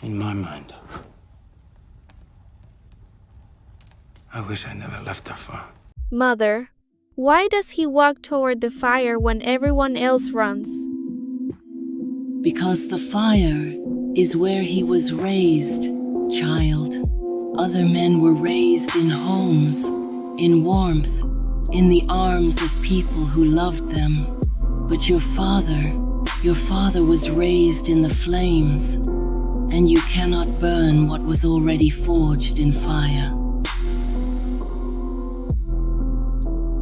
In my mind, I wish I never left her far. Mother, why does he walk toward the fire when everyone else runs? Because the fire is where he was raised, child. Other men were raised in homes, in warmth, in the arms of people who loved them. But your father was raised in the flames, and you cannot burn what was already forged in fire.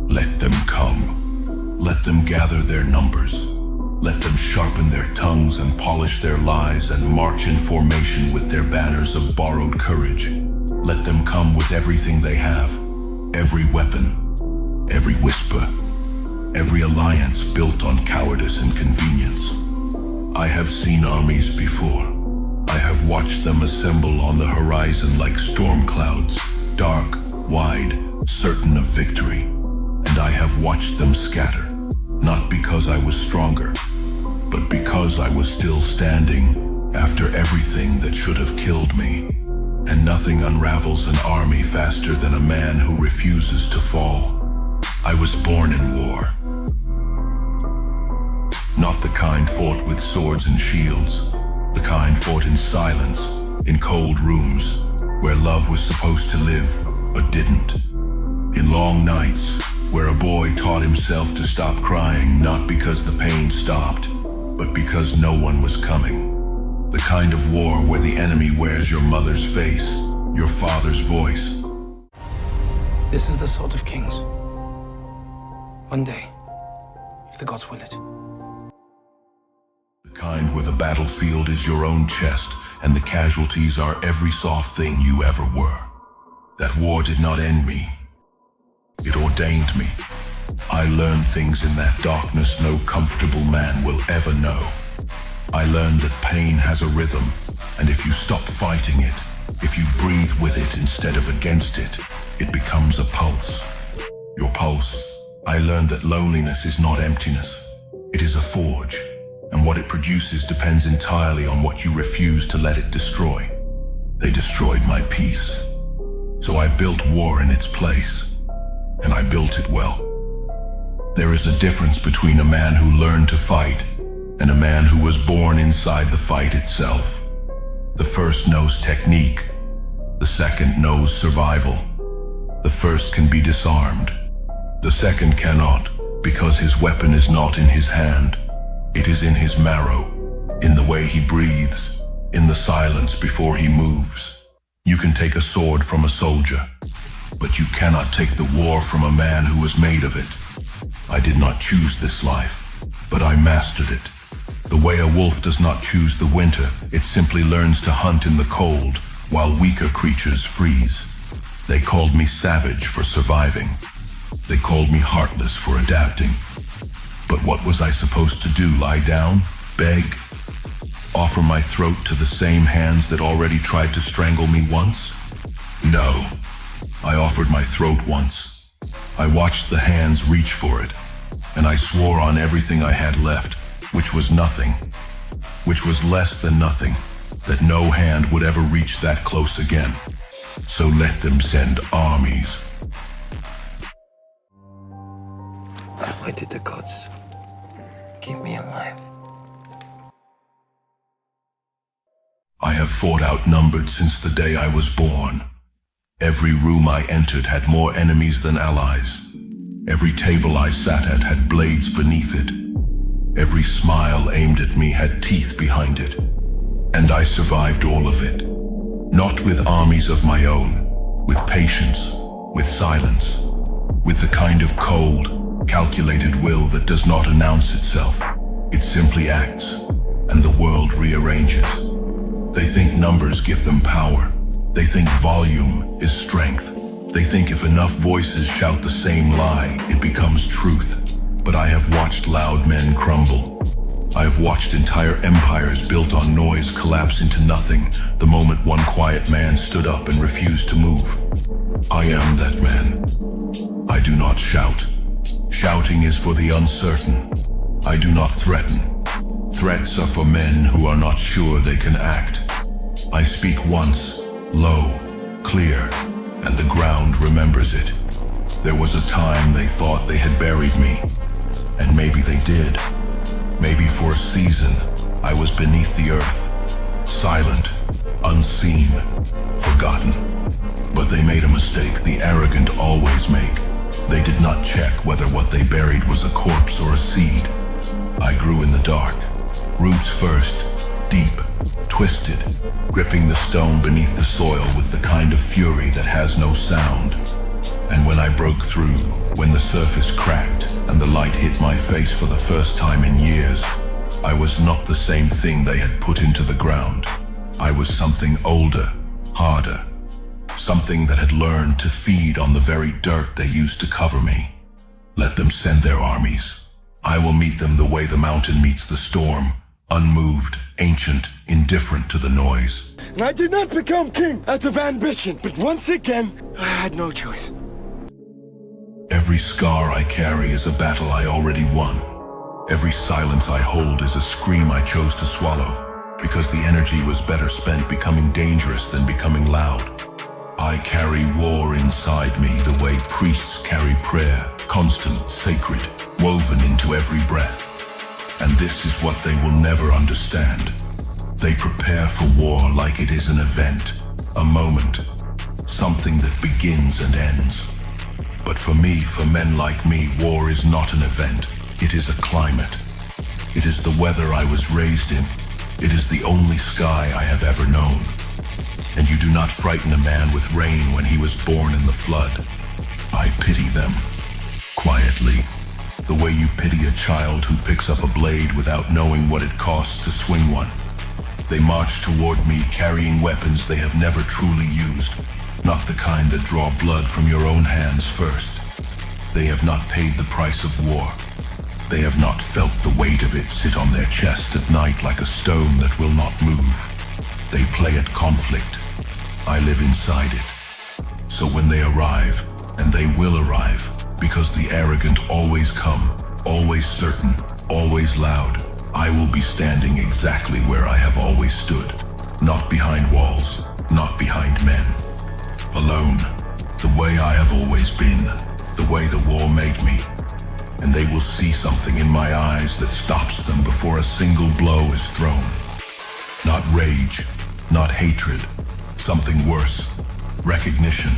Let them come. Let them gather their numbers. Let them sharpen their tongues and polish their lies and march in formation with their banners of borrowed courage. Let them come with everything they have, every weapon, every whisper, every alliance built on cowardice and convenience. I have seen armies before. I have watched them assemble on the horizon like storm clouds, dark, wide, certain of victory. And I have watched them scatter, not because I was stronger, but because I was still standing after everything that should have killed me. And nothing unravels an army faster than a man who refuses to fall. I was born in war. Not the kind fought with swords and shields, the kind fought in silence, in cold rooms, where love was supposed to live, but didn't. In long nights, where a boy taught himself to stop crying not because the pain stopped, but because no one was coming. The kind of war where the enemy wears your mother's face, your father's voice. This is the sort of kings. One day, if the gods will it. The kind where the battlefield is your own chest and the casualties are every soft thing you ever were. That war did not end me. It ordained me. I learned things in that darkness no comfortable man will ever know. I learned that pain has a rhythm, and if you stop fighting it, if you breathe with it instead of against it, it becomes a pulse. Your pulse. I learned that loneliness is not emptiness. It is a forge, and what it produces depends entirely on what you refuse to let it destroy. They destroyed my peace, so I built war in its place. And I built it well. There is a difference between a man who learned to fight and a man who was born inside the fight itself. The first knows technique. The second knows survival. The first can be disarmed. The second cannot, because his weapon is not in his hand. It is in his marrow, in the way he breathes, in the silence before he moves. You can take a sword from a soldier, but you cannot take the war from a man who was made of it. I did not choose this life, but I mastered it. The way a wolf does not choose the winter, it simply learns to hunt in the cold, while weaker creatures freeze. They called me savage for surviving. They called me heartless for adapting. But what was I supposed to do? Lie down? Beg? Offer my throat to the same hands that already tried to strangle me once? No. I offered my throat once. I watched the hands reach for it, and I swore on everything I had left, which was nothing, which was less than nothing, that no hand would ever reach that close again. So let them send armies. Why did the gods keep me alive? I have fought outnumbered since the day I was born. Every room I entered had more enemies than allies. Every table I sat at had blades beneath it. Every smile aimed at me had teeth behind it. And I survived all of it. Not with armies of my own, with patience, with silence, with the kind of cold, calculated will that does not announce itself. It simply acts, and the world rearranges. They think numbers give them power. They think volume is strength. They think if enough voices shout the same lie, it becomes truth. But I have watched loud men crumble. I have watched entire empires built on noise collapse into nothing the moment one quiet man stood up and refused to move. I am that man. I do not shout. Shouting is for the uncertain. I do not threaten. Threats are for men who are not sure they can act. speak once, low, clear, and the ground remembers it. There was a time they thought they had buried me, and maybe they did. Maybe for a season, I was beneath the earth, silent, unseen, forgotten. But they made a mistake the arrogant always make. They did not check whether what they buried was a corpse or a seed. I grew in the dark, roots first, deep, twisted, gripping the stone beneath the soil with the kind of fury that has no sound. And when I broke through, when the surface cracked and the light hit my face for the first time in years, I was not the same thing they had put into the ground. I was something older, harder, something that had learned to feed on the very dirt they used to cover me. Let them send their armies. I will meet them the way the mountain meets the storm, unmoved, ancient, indifferent to the noise. And I did not become king out of ambition, but once again, I had no choice. Every scar I carry is a battle I already won. Every silence I hold is a scream I chose to swallow, because the energy was better spent becoming dangerous than becoming loud. I carry war inside me the way priests carry prayer, constant, sacred, woven into every breath. And this is what they will never understand. They prepare for war like it is an event, a moment, something that begins and ends. But for me, for men like me, war is not an event. It is a climate. It is the weather I was raised in. It is the only sky I have ever known. And you do not frighten a man with rain when he was born in the flood. I pity them, quietly, the way you pity a child who picks up a blade without knowing what it costs to swing one. They march toward me carrying weapons they have never truly used, not the kind that draw blood from your own hands first. They have not paid the price of war. They have not felt the weight of it sit on their chest at night like a stone that will not move. They play at conflict. I live inside it. So when they arrive, and they will arrive, because the arrogant always come, always certain, always loud, I will be standing exactly where I have always stood. Not behind walls, not behind men. Alone, the way I have always been, the way the war made me. And they will see something in my eyes that stops them before a single blow is thrown. Not rage, not hatred, something worse, recognition.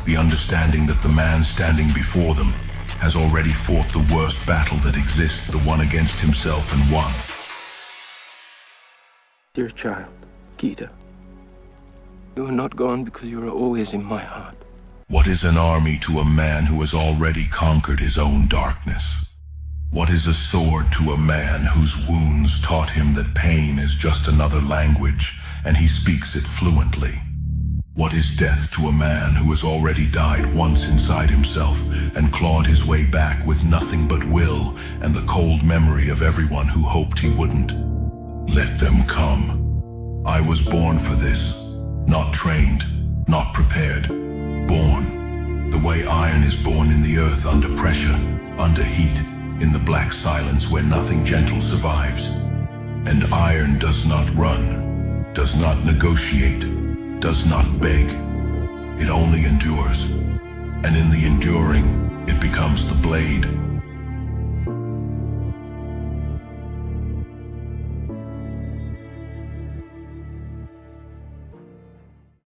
The understanding that the man standing before them has already fought the worst battle that exists, the one against himself, and won. Dear child, Gita, you are not gone because you are always in my heart. What is an army to a man who has already conquered his own darkness? What is a sword to a man whose wounds taught him that pain is just another language, and he speaks it fluently? What is death to a man who has already died once inside himself and clawed his way back with nothing but will and the cold memory of everyone who hoped he wouldn't? Let them come. I was born for this, not trained, not prepared, born. The way iron is born in the earth under pressure, under heat, in the black silence where nothing gentle survives. And iron does not run, does not negotiate, does not beg. It only endures. And in the enduring, it becomes the blade,